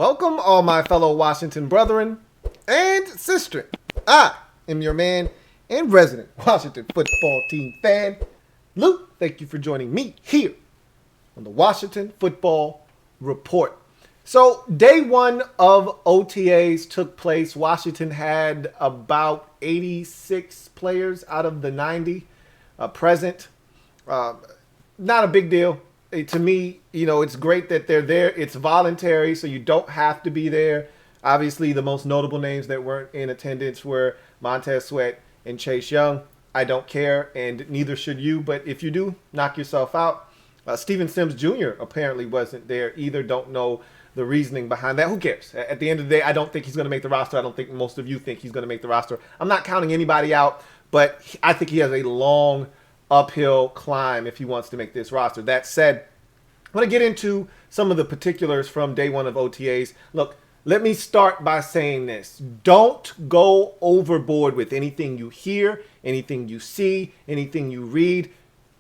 Welcome, all my fellow Washington brethren and sister. I am your man and resident Washington football team fan, Lou. Thank you for joining me here on the Washington Football Report. So, day one of OTAs took place. Washington had about 86 players out of the 90 present. Not a big deal. To me, it's great that they're there. It's voluntary, so you don't have to be there. Obviously, the most notable names that weren't in attendance were Montez Sweat and Chase Young. I don't care, and neither should you. But if you do, knock yourself out. Steven Sims Jr. apparently wasn't there either. Don't know the reasoning behind that. Who cares? At the end of the day, I don't think he's going to make the roster. I don't think most of you think he's going to make the roster. I'm not counting anybody out, but I think he has a long uphill climb if he wants to make this roster. That said, I'm going to get into some of the particulars from day one of OTAs. Look, let me start by saying this. Don't go overboard with anything you hear, anything you see, anything you read.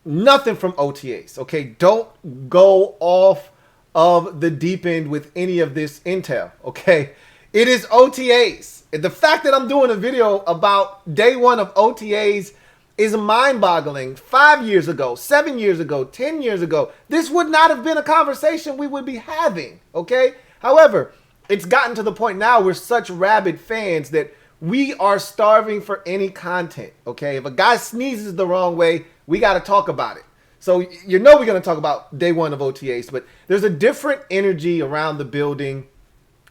Nothing from OTAs, okay? Don't go off of the deep end with any of this intel, okay? It is OTAs. The fact that I'm doing a video about day one of OTAs is mind-boggling. 5 years ago, 7 years ago, 10 years ago, this would not have been a conversation we would be having, okay? However, it's gotten to the point now we're such rabid fans that we are starving for any content, okay? If a guy sneezes the wrong way, we got to talk about it. So we're going to talk about day one of OTAs, but there's a different energy around the building.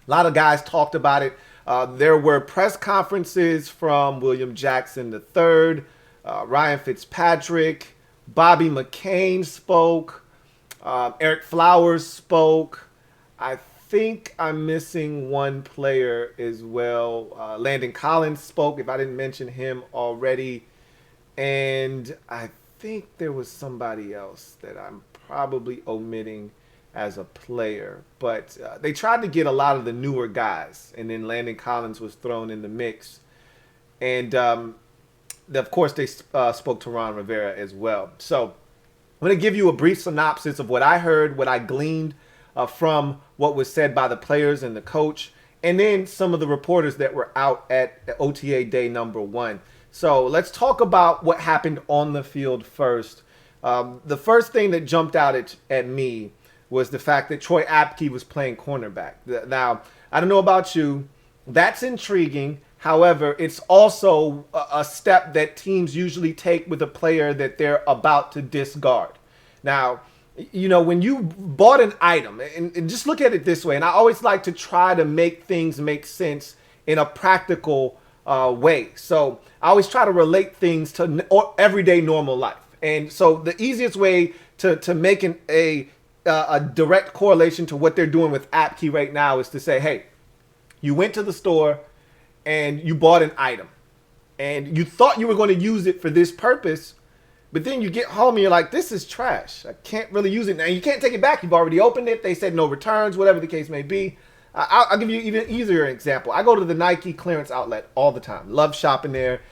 A lot of guys talked about it. There were press conferences from William Jackson III, Ryan Fitzpatrick, Bobby McCain spoke, Eric Flowers spoke. I think I'm missing one player as well. Landon Collins spoke, if I didn't mention him already. And I think there was somebody else that I'm probably omitting as a player. But they tried to get a lot of the newer guys, and then Landon Collins was thrown in the mix. And of course, they spoke to Ron Rivera as well. So I'm going to give you a brief synopsis of what I heard, what I gleaned from what was said by the players and the coach, and then some of the reporters that were out at OTA day number one. So let's talk about what happened on the field first. The first thing that jumped out at me was the fact that Troy Apke was playing cornerback. Now, I don't know about you. That's intriguing. However, it's also a step that teams usually take with a player that they're about to discard. Now, when you bought an item, and just look at it this way, and I always like to try to make things make sense in a practical way. So I always try to relate things to everyday normal life. And so the easiest way to make a direct correlation to what they're doing with Apke right now is to say, hey, you went to the store and you bought an item and you thought you were going to use it for this purpose, but then you get home and you're like, this is trash. I can't really use it. Now you can't take it back. You've already opened it. They said no returns, whatever the case may be. I'll give you an even easier example. I go to the Nike clearance outlet all the time. Love shopping there.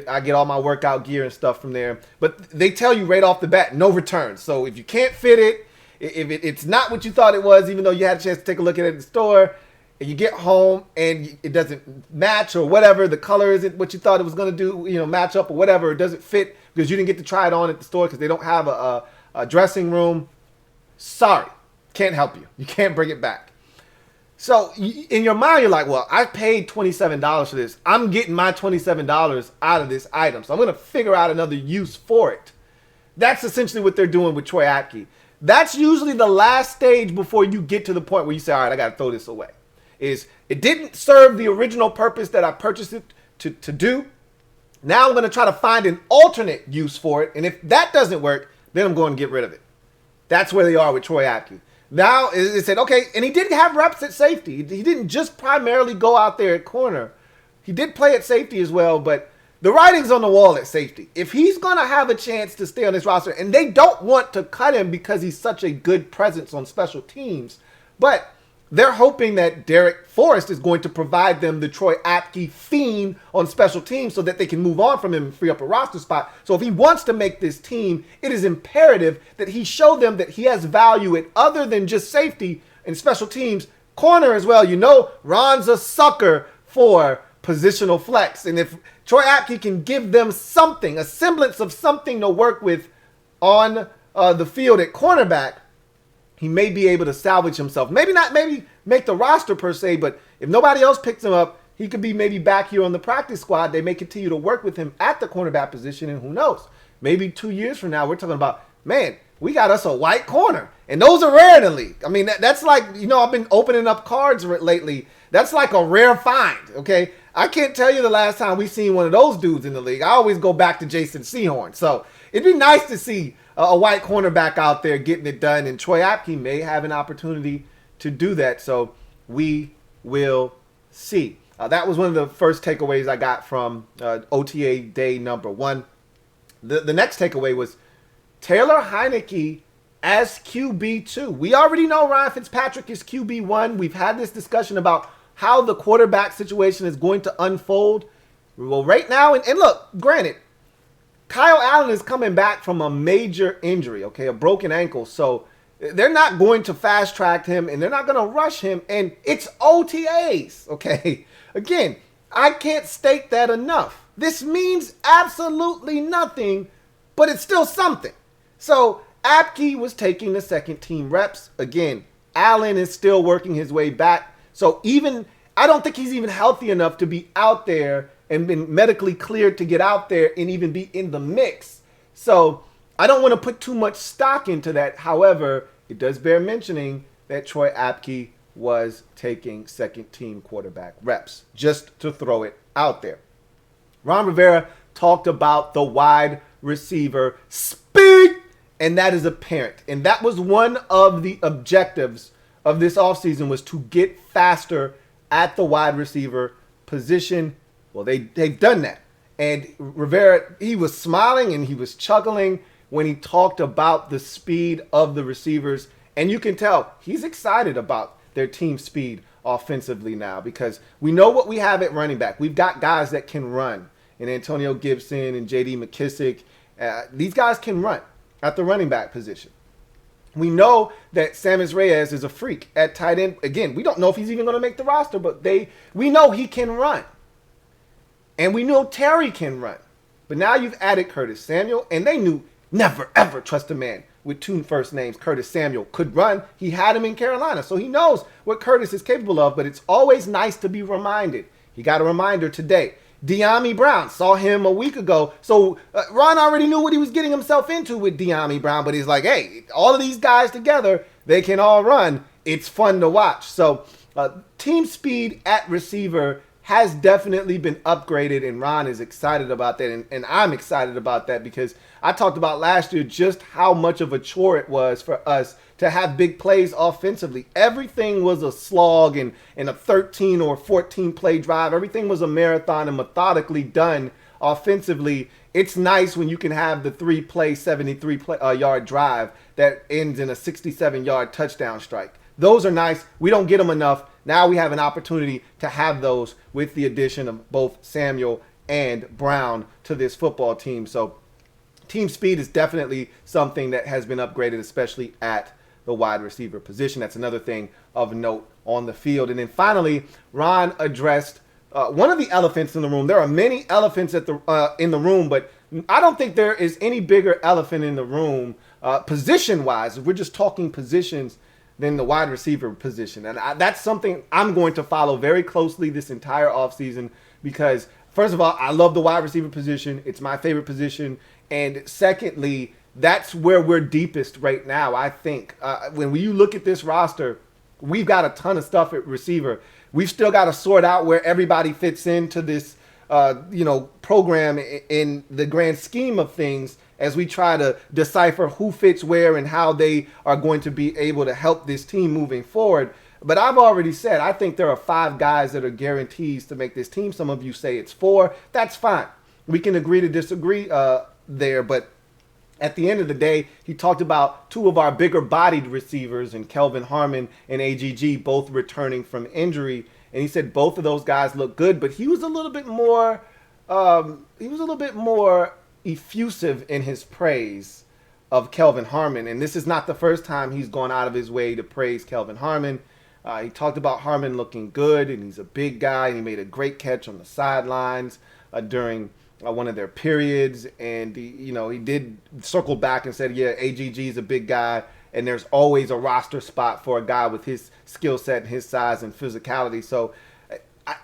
I get all my workout gear and stuff from there. But they tell you right off the bat, no returns. So if you can't fit it, if it's not what you thought it was, even though you had a chance to take a look at it at the store, and you get home and it doesn't match or whatever, the color isn't what you thought it was going to do, match up or whatever, it doesn't fit because you didn't get to try it on at the store because they don't have a dressing room. Sorry, can't help you. You can't bring it back. So in your mind, you're like, well, I paid $27 for this. I'm getting my $27 out of this item. So I'm going to figure out another use for it. That's essentially what they're doing with Troy Apke. That's usually the last stage before you get to the point where you say, all right, I got to throw this away. Is it didn't serve the original purpose that I purchased it to do. Now I'm going to try to find an alternate use for it. And if that doesn't work, then I'm going to get rid of it. That's where they are with Troy Apke. Now it said, okay, and he did have reps at safety. He didn't just primarily go out there at corner. He did play at safety as well, but the writing's on the wall at safety. If he's going to have a chance to stay on this roster, and they don't want to cut him because he's such a good presence on special teams, but they're hoping that Derek Forrest is going to provide them the Troy Apke fiend on special teams so that they can move on from him and free up a roster spot. So if he wants to make this team, it is imperative that he show them that he has value at other than just safety and special teams Corner as well. You know, Ron's a sucker for positional flex. And if Troy Apke can give them something, a semblance of something to work with on the field at cornerback, he may be able to salvage himself. Maybe not make the roster per se, but if nobody else picks him up, he could be maybe back here on the practice squad. They may continue to work with him at the cornerback position, and who knows? Maybe 2 years from now, we're talking about, man, we got us a white corner. And those are rare in the league. I mean, that's like, you know, I've been opening up cards lately. That's like a rare find, okay? I can't tell you the last time we seen one of those dudes in the league. I always go back to Jason Sehorn. So it'd be nice to see a white cornerback out there getting it done. And Troy Apke may have an opportunity to do that. So we will see. That was one of the first takeaways I got from OTA day number 1. The next takeaway was Taylor Heineke as QB2. We already know Ryan Fitzpatrick is QB1. We've had this discussion about how the quarterback situation is going to unfold. Well, right now, and look, granted, Kyle Allen is coming back from a major injury, okay, a broken ankle. So they're not going to fast track him and they're not going to rush him. And it's OTAs, okay? Again, I can't state that enough. This means absolutely nothing, but it's still something. So Apke was taking the second team reps. Again, Allen is still working his way back. So I don't think he's even healthy enough to be out there and been medically cleared to get out there and even be in the mix. So I don't want to put too much stock into that. However, it does bear mentioning that Troy Apke was taking second team quarterback reps, just to throw it out there. Ron Rivera talked about the wide receiver speed, and that is apparent. And that was one of the objectives of this offseason, was to get faster at the wide receiver position. Well, they've done that. And Rivera, he was smiling and he was chuckling when he talked about the speed of the receivers. And you can tell he's excited about their team speed offensively now, because we know what we have at running back. We've got guys that can run, and Antonio Gibson and J.D. McKissick. These guys can run at the running back position. We know that Sammis Reyes is a freak at tight end. Again, we don't know if he's even going to make the roster, but we know he can run. And we know Terry can run. But now you've added Curtis Samuel, and they knew never, ever trust a man with 2 first names. Curtis Samuel could run. He had him in Carolina, so he knows what Curtis is capable of, but it's always nice to be reminded. He got a reminder today. De'Ami Brown, saw him a week ago. So Ron already knew what he was getting himself into with De'Ami Brown, but he's like, hey, all of these guys together, they can all run. It's fun to watch. So team speed at receiver has definitely been upgraded, and Ron is excited about that, and I'm excited about that, because I talked about last year just how much of a chore it was for us to have big plays offensively. Everything was a slog and a 13 or 14 play drive. Everything was a marathon and methodically done offensively. It's nice when you can have the 3-play, 73-yard drive that ends in a 67-yard touchdown strike. Those are nice. We don't get them enough. Now we have an opportunity to have those with the addition of both Samuel and Brown to this football team. So team speed is definitely something that has been upgraded, especially at the wide receiver position. That's another thing of note on the field. And then finally, Ron addressed one of the elephants in the room. There are many elephants in the room, but I don't think there is any bigger elephant in the room position-wise. If we're just talking positions, than the wide receiver position. And that's something I'm going to follow very closely this entire offseason, because first of all, I love the wide receiver position. It's my favorite position. And secondly, that's where we're deepest right now, I think. When you look at this roster, we've got a ton of stuff at receiver. We've still got to sort out where everybody fits into this program in the grand scheme of things, as we try to decipher who fits where and how they are going to be able to help this team moving forward. But I've already said, I think there are 5 guys that are guarantees to make this team. Some of you say it's 4. That's fine. We can agree to disagree there. But at the end of the day, he talked about 2 of our bigger bodied receivers, and Kelvin Harmon and AGG, both returning from injury. And he said both of those guys look good, but he was a little bit more effusive in his praise of Kelvin Harman. And this is not the first time he's gone out of his way to praise Kelvin Harman. He talked about Harmon looking good, and he's a big guy, and he made a great catch on the sidelines during one of their periods. And he did circle back and said, yeah, AGG is a big guy, and there's always a roster spot for a guy with his skill set and his size and physicality. So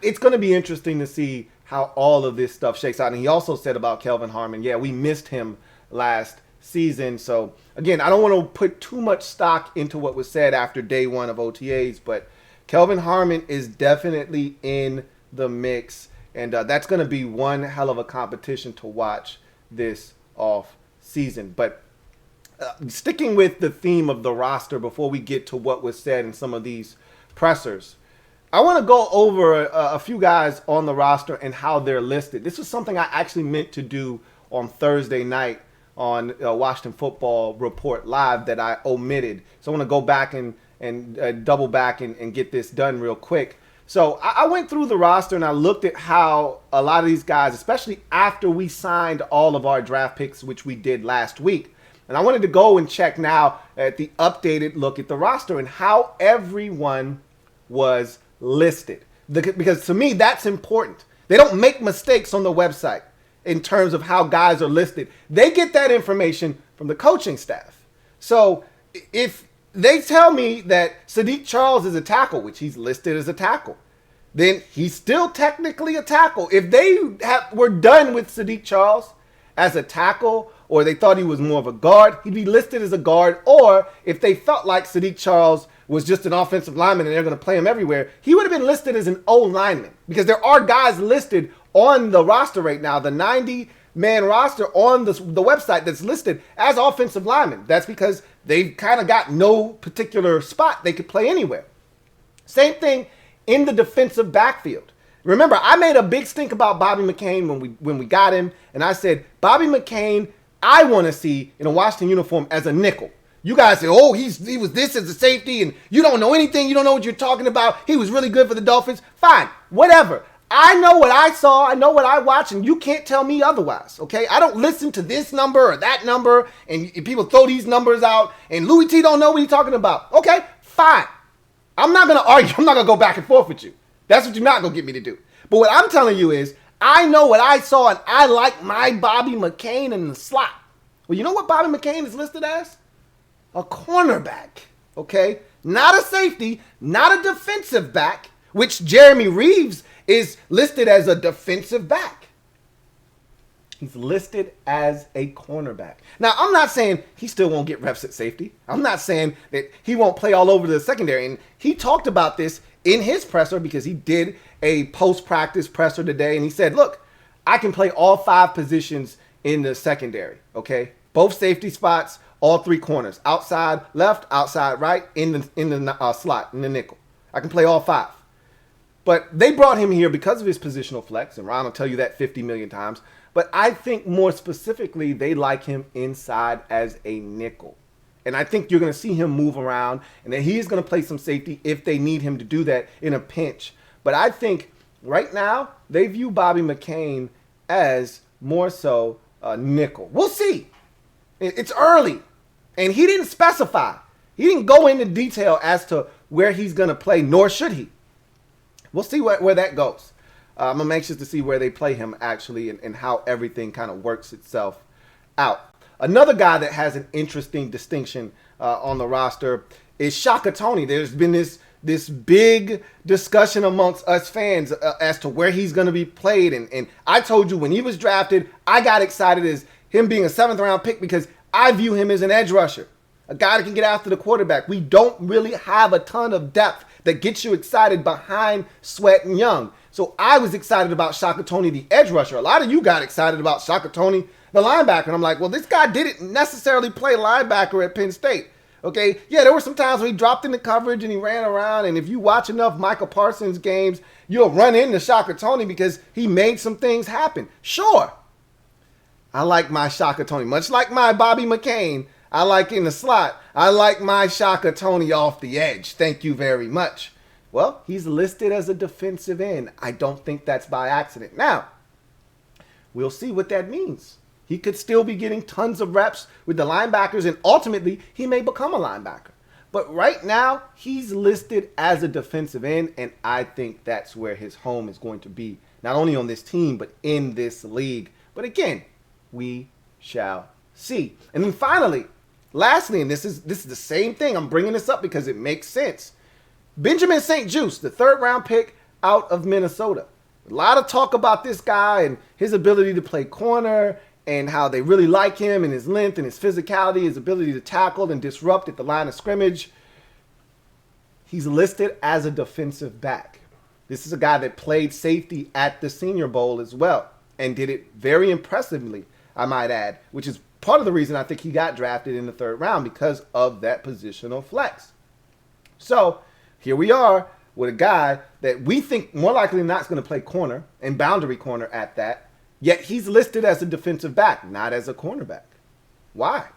it's going to be interesting to see how all of this stuff shakes out. And he also said about Kelvin Harmon, yeah, we missed him last season. So again, I don't want to put too much stock into what was said after day one of OTAs, but Kelvin Harmon is definitely in the mix, and that's going to be one hell of a competition to watch this off season. But sticking with the theme of the roster before we get to what was said in some of these pressers, I want to go over a few guys on the roster and how they're listed. This was something I actually meant to do on Thursday night on Washington Football Report Live that I omitted. So I want to go back and double back and get this done real quick. So I went through the roster and I looked at how a lot of these guys, especially after we signed all of our draft picks, which we did last week, and I wanted to go and check now at the updated look at the roster and how everyone was listed. Because to me, that's important. They don't make mistakes on the website in terms of how guys are listed. They get that information from the coaching staff. So if they tell me that Sadiq Charles is a tackle, which he's listed as a tackle, then he's still technically a tackle. If they were done with Sadiq Charles as a tackle, or they thought he was more of a guard, he'd be listed as a guard. Or if they felt like Sadiq Charles was just an offensive lineman and they're going to play him everywhere, he would have been listed as an O lineman, because there are guys listed on the roster right now, the 90-man roster on the website that's listed as offensive linemen. That's because they've kind of got no particular spot they could play anywhere. Same thing in the defensive backfield. Remember, I made a big stink about Bobby McCain when we got him, and I said, Bobby McCain, I want to see in a Washington uniform as a nickel. You guys say, oh, he was this as a safety, and you don't know anything. You don't know what you're talking about. He was really good for the Dolphins. Fine, whatever. I know what I saw. I know what I watched, and you can't tell me otherwise, okay? I don't listen to this number or that number, and people throw these numbers out, and Louie T don't know what he's talking about. Okay, fine. I'm not going to argue. I'm not going to go back and forth with you. That's what you're not going to get me to do. But what I'm telling you is, I know what I saw, and I like my Bobby McCain in the slot. Well, you know what Bobby McCain is listed as? A cornerback, okay? Not a safety, not a defensive back, which Jeremy Reeves is listed as a defensive back. He's listed as a cornerback. Now, I'm not saying he still won't get reps at safety. I'm not saying that he won't play all over the secondary. And he talked about this in his presser because he did a post-practice presser today. And he said, look, I can play all 5 positions in the secondary, okay? Both safety spots, all 3 corners. Outside left, outside right, in the slot, in the nickel. I can play all 5. But they brought him here because of his positional flex, and Ron will tell you that 50 million times. But I think more specifically, they like him inside as a nickel. And I think you're going to see him move around, and that he is going to play some safety if they need him to do that in a pinch. But I think right now, they view Bobby McCain as more so a nickel. We'll see. It's early, and he didn't specify. He didn't go into detail as to where he's going to play, nor should he. We'll see where that goes. I'm anxious to see where they play him, actually, and how everything kind of works itself out. Another guy that has an interesting distinction on the roster is Chaka Tony. There's been this big discussion amongst us fans as to where he's going to be played. And I told you when he was drafted, I got excited as him being a 7th-round pick because I view him as an edge rusher, a guy that can get after the quarterback. We don't really have a ton of depth that gets you excited behind Sweat and Young. So I was excited about Chaka Tony, the edge rusher. A lot of you got excited about Chaka Tony, the linebacker. And I'm like, well, this guy didn't necessarily play linebacker at Penn State. Okay, yeah, there were some times where he dropped into coverage and he ran around. And if you watch enough Micah Parsons games, you'll run into Chaka Tony because he made some things happen. Sure, I like my Chaka Tony. Much like my Bobby McCain, I like in the slot. I like my Chaka Tony off the edge. Thank you very much. Well, he's listed as a defensive end. I don't think that's by accident. Now, we'll see what that means. He could still be getting tons of reps with the linebackers, and ultimately, he may become a linebacker. But right now, he's listed as a defensive end, and I think that's where his home is going to be. Not only on this team, but in this league. But again, we shall see. And then finally, lastly, and this is the same thing. I'm bringing this up because it makes sense. Benjamin St. Juste, the 3rd round pick out of Minnesota. A lot of talk about this guy and his ability to play corner and how they really like him and his length and his physicality, his ability to tackle and disrupt at the line of scrimmage. He's listed as a defensive back. This is a guy that played safety at the Senior Bowl as well and did it very impressively, I might add, which is part of the reason I think he got drafted in the 3rd round because of that positional flex. So here we are with a guy that we think more likely than not is going to play corner and boundary corner at that, yet he's listed as a defensive back, not as a cornerback. Why?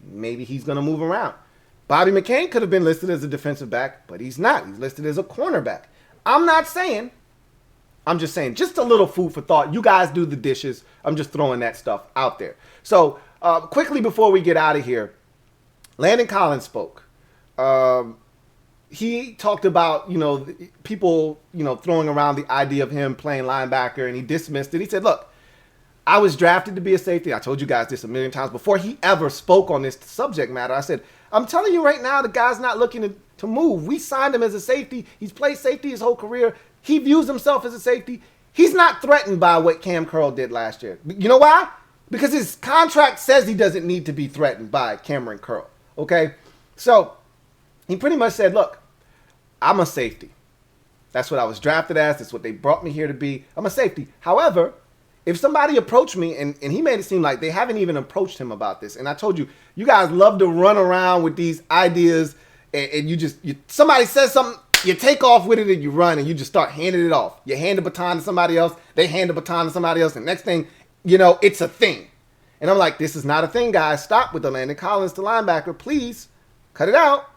Maybe he's going to move around. Bobby McCain could have been listed as a defensive back, but he's not. He's listed as a cornerback. I'm just saying, just a little food for thought. You guys do the dishes. I'm just throwing that stuff out there. So quickly before we get out of here, Landon Collins spoke. He talked about, people, throwing around the idea of him playing linebacker, and he dismissed it. He said, look, I was drafted to be a safety. I told you guys this a million times before he ever spoke on this subject matter. I said, I'm telling you right now, the guy's not looking to move. We signed him as a safety. He's played safety his whole career. He views himself as a safety. He's not threatened by what Cam Curl did last year. You know why? Because his contract says he doesn't need to be threatened by Cameron Curl. Okay? So he pretty much said, look, I'm a safety. That's what I was drafted as. That's what they brought me here to be. I'm a safety. However, if somebody approached me, and he made it seem like they haven't even approached him about this, and I told you, you guys love to run around with these ideas, and somebody says something, you take off with it and you run and you just start handing it off. You hand the baton to somebody else, they hand the baton to somebody else, and next thing, it's a thing. And I'm like, this is not a thing, guys. Stop with the Landon Collins to linebacker. Please, cut it out.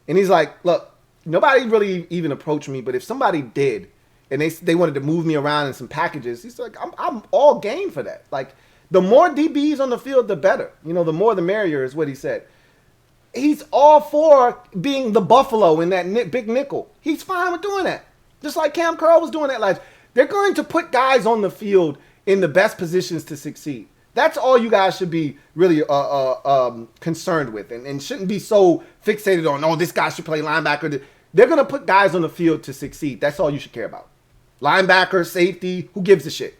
And he's like, look, nobody really even approached me, but if somebody did, and they wanted to move me around in some packages, he's like, I'm all game for that. Like, the more DBs on the field, the better. The more the merrier is what he said. He's all for being the Buffalo in that big nickel. He's fine with doing that. Just like Cam Curl was doing that last year. They're going to put guys on the field in the best positions to succeed. That's all you guys should be really concerned with and shouldn't be so fixated on, oh, this guy should play linebacker. They're going to put guys on the field to succeed. That's all you should care about. Linebacker, safety, who gives a shit?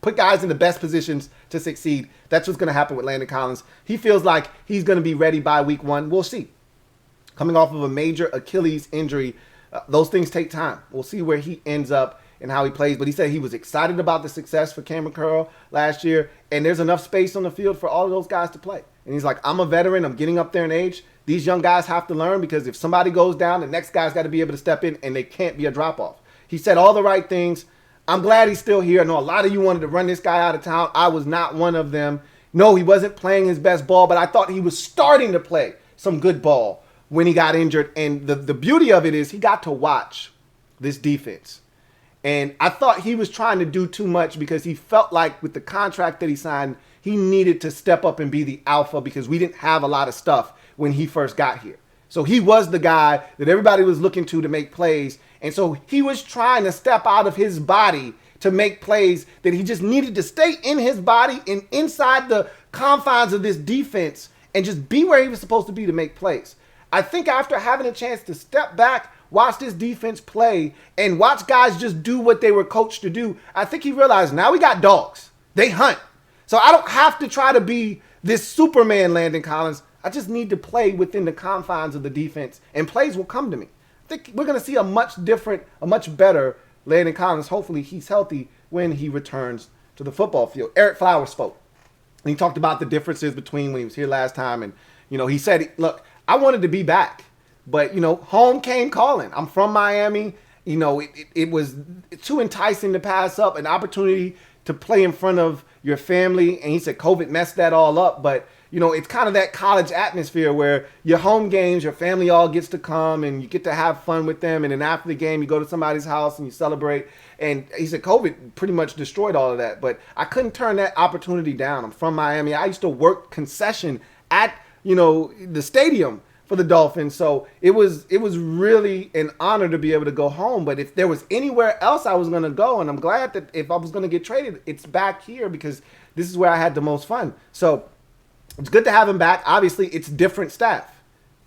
Put guys in the best positions to succeed. That's what's going to happen with Landon Collins. He feels like he's going to be ready by week 1. We'll see. Coming off of a major Achilles injury, those things take time. We'll see where he ends up and how he plays. But he said he was excited about the success for Cameron Curl last year, and there's enough space on the field for all of those guys to play. And he's like, I'm a veteran. I'm getting up there in age. These young guys have to learn because if somebody goes down, the next guy's got to be able to step in, and they can't be a drop-off. He said all the right things. I'm glad he's still here. I know a lot of you wanted to run this guy out of town. I was not one of them. No, he wasn't playing his best ball, but I thought he was starting to play some good ball when he got injured. And the beauty of it is he got to watch this defense. And I thought he was trying to do too much because he felt like with the contract that he signed, he needed to step up and be the alpha because we didn't have a lot of stuff when he first got here. So he was the guy that everybody was looking to make plays. And so he was trying to step out of his body to make plays that he just needed to stay in his body and inside the confines of this defense and just be where he was supposed to be to make plays. I think after having a chance to step back, watch this defense play, and watch guys just do what they were coached to do, I think he realized now we got dogs. They hunt. So I don't have to try to be this Superman Landon Collins. I just need to play within the confines of the defense, and plays will come to me. I think we're going to see a much different, a much better Landon Collins. Hopefully he's healthy when he returns to the football field. Eric Flowers spoke. And he talked about the differences between when he was here last time. And, he said, look, I wanted to be back. But, home came calling. I'm from Miami. It was too enticing to pass up an opportunity to play in front of your family. And he said COVID messed that all up. But, it's kind of that college atmosphere where your home games, your family all gets to come and you get to have fun with them. And then after the game, you go to somebody's house and you celebrate. And he said COVID pretty much destroyed all of that. But I couldn't turn that opportunity down. I'm from Miami. I used to work concession at, the stadium for the Dolphins. So it was really an honor to be able to go home. But if there was anywhere else I was going to go, and I'm glad that if I was going to get traded, it's back here because this is where I had the most fun. So it's good to have him back. Obviously, it's different staff.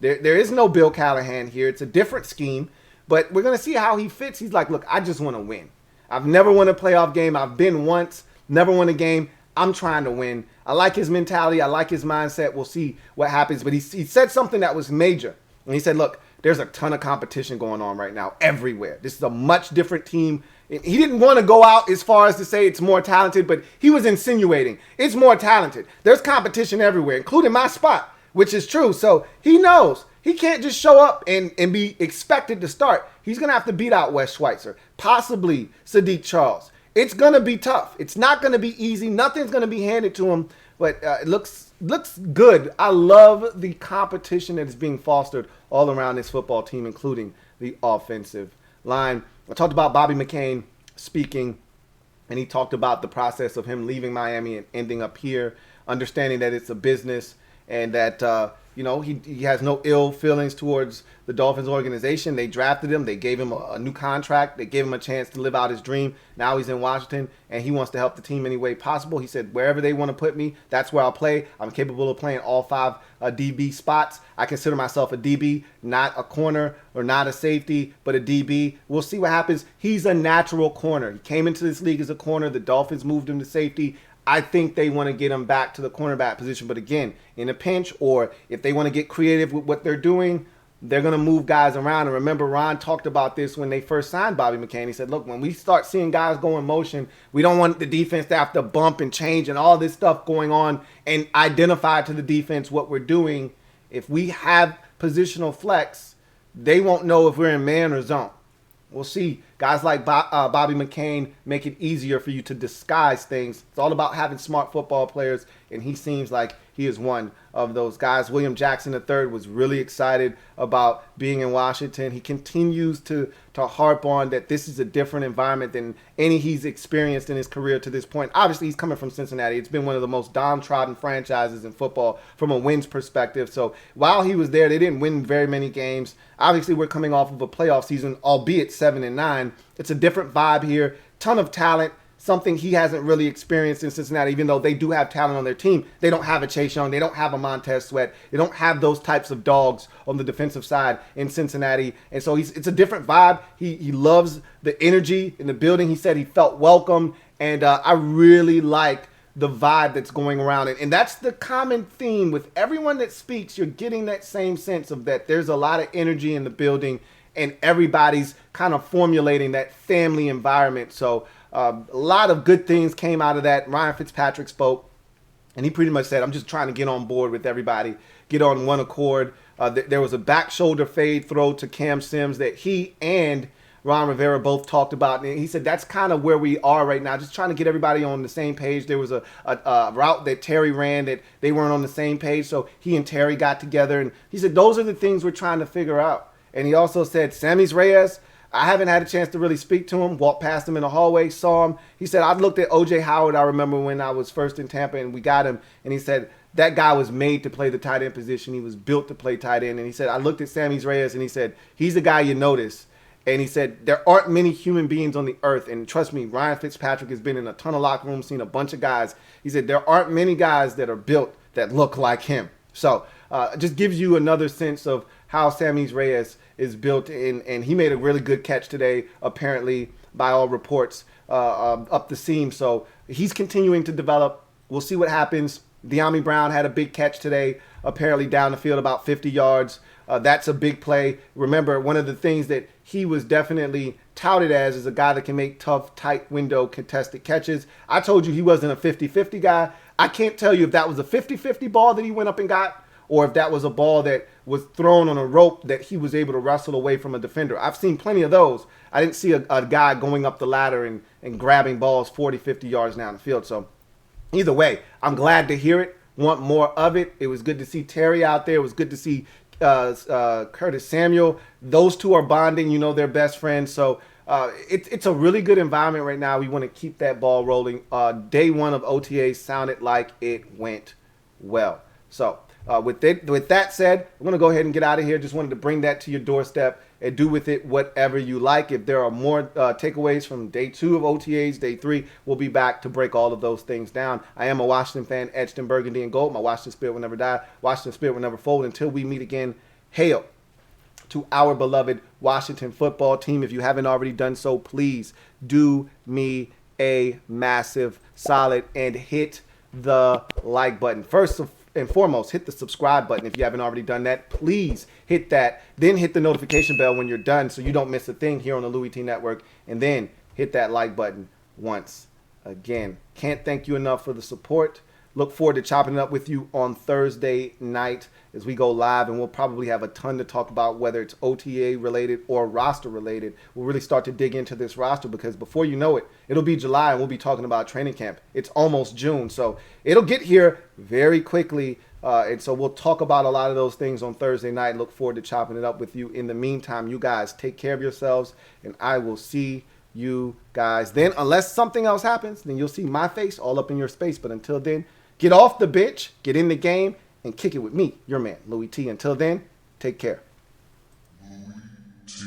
There is no Bill Callahan here. It's a different scheme. But we're going to see how he fits. He's like, look, I just want to win. I've never won a playoff game. I've been once, never won a game. I'm trying to win. I like his mentality. I like his mindset. We'll see what happens. But he said something that was major. And he said, look, there's a ton of competition going on right now everywhere. This is a much different team. He didn't want to go out as far as to say it's more talented, but he was insinuating it's more talented. There's competition everywhere, including my spot, which is true. So he knows he can't just show up and be expected to start. He's going to have to beat out Wes Schweitzer, possibly Sadiq Charles. It's going to be tough. It's not going to be easy. Nothing's going to be handed to him, but it looks good. I love the competition that is being fostered all around this football team, including the offensive line. I talked about Bobby McCain speaking, and he talked about the process of him leaving Miami and ending up here, understanding that it's a business and that he has no ill feelings towards the Dolphins organization. They drafted him. They gave him a new contract. They gave him a chance to live out his dream. Now he's in Washington, and he wants to help the team any way possible. He said, wherever they want to put me, that's where I'll play. I'm capable of playing all 5 DB spots. I consider myself a DB, not a corner or not a safety, but a DB. We'll see what happens. He's a natural corner. He came into this league as a corner. The Dolphins moved him to safety. I think they want to get him back to the cornerback position. But again, in a pinch, or if they want to get creative with what they're doing, they're going to move guys around. And remember, Ron talked about this when they first signed Bobby McCain. He said, look, when we start seeing guys go in motion, we don't want the defense to have to bump and change and all this stuff going on and identify to the defense what we're doing. If we have positional flex, they won't know if we're in man or zone. We'll see. Guys like Bobby McCain make it easier for you to disguise things. It's all about having smart football players, and he seems like he is one of those guys. William Jackson III was really excited about being in Washington. He continues to harp on that this is a different environment than any he's experienced in his career to this point. Obviously, he's coming from Cincinnati. It's been one of the most downtrodden franchises in football from a wins perspective. So while he was there, they didn't win very many games. Obviously, we're coming off of a playoff season, albeit 7-9. It's a different vibe here. Ton of talent. Something he hasn't really experienced in Cincinnati, even though they do have talent on their team. They don't have a Chase Young. They don't have a Montez Sweat. They don't have those types of dogs on the defensive side in Cincinnati. And so it's a different vibe. He loves the energy in the building. He said he felt welcome. And I really like the vibe that's going around. And that's the common theme with everyone that speaks. You're getting that same sense of that there's a lot of energy in the building and everybody's kind of formulating that family environment. So a lot of good things came out of that. Ryan Fitzpatrick spoke, and he pretty much said, I'm just trying to get on board with everybody, get on one accord. There was a back shoulder fade throw to Cam Sims that he and Ron Rivera both talked about. And he said, that's kind of where we are right now, just trying to get everybody on the same page. There was a route that Terry ran that they weren't on the same page, so he and Terry got together. And he said, those are the things we're trying to figure out. And he also said, Sammy Reyes, I haven't had a chance to really speak to him, walked past him in the hallway, saw him. He said, I looked at O.J. Howard, I remember when I was first in Tampa and we got him. And he said, that guy was made to play the tight end position. He was built to play tight end. And he said, I looked at Sammy Reyes and he said, he's the guy you notice. And he said, there aren't many human beings on the earth. And trust me, Ryan Fitzpatrick has been in a ton of locker rooms, seen a bunch of guys. He said, there aren't many guys that are built that look like him. So just gives you another sense of how Sammy Reyes is built in, and he made a really good catch today, apparently, by all reports, up the seam. So he's continuing to develop. We'll see what happens. De'Ami Brown had a big catch today, apparently down the field about 50 yards. That's a big play. Remember, one of the things that he was definitely touted as is a guy that can make tough, tight window contested catches. I told you he wasn't a 50-50 guy. I can't tell you if that was a 50-50 ball that he went up and got, or if that was a ball that was thrown on a rope that he was able to wrestle away from a defender. I've seen plenty of those. I didn't see a guy going up the ladder and grabbing balls 40, 50 yards down the field. So either way, I'm glad to hear it. Want more of it. It was good to see Terry out there. It was good to see Curtis Samuel. Those two are bonding. You know, they're best friends. So it's a really good environment right now. We want to keep that ball rolling. Day one of OTA sounded like it went well. So With that said, I'm going to go ahead and get out of here. Just wanted to bring that to your doorstep and do with it whatever you like. If there are more takeaways from day 2 of OTAs, day 3, we'll be back to break all of those things down. I am a Washington fan, etched in burgundy and gold. My Washington spirit will never die. Washington spirit will never fold. Until we meet again, hail to our beloved Washington football team. If you haven't already done so, please do me a massive solid and hit the like button. First and foremost, hit the subscribe button. If you haven't already done that, please hit that. Then hit the notification bell when you're done so you don't miss a thing here on the Louie T Network. And then hit that like button once again. Can't thank you enough for the support. Look forward to chopping it up with you on Thursday night as we go live, and we'll probably have a ton to talk about, whether it's OTA related or roster related. We'll really start to dig into this roster because before you know it, it'll be July and we'll be talking about training camp. It's almost June, so it'll get here very quickly. And so we'll talk about a lot of those things on Thursday night. Look forward to chopping it up with you. In the meantime, you guys take care of yourselves, and I will see you guys then. Unless something else happens, then you'll see my face all up in your space. But until then, get off the bench, get in the game, and kick it with me, your man, Louie T. Until then, take care. Louie T.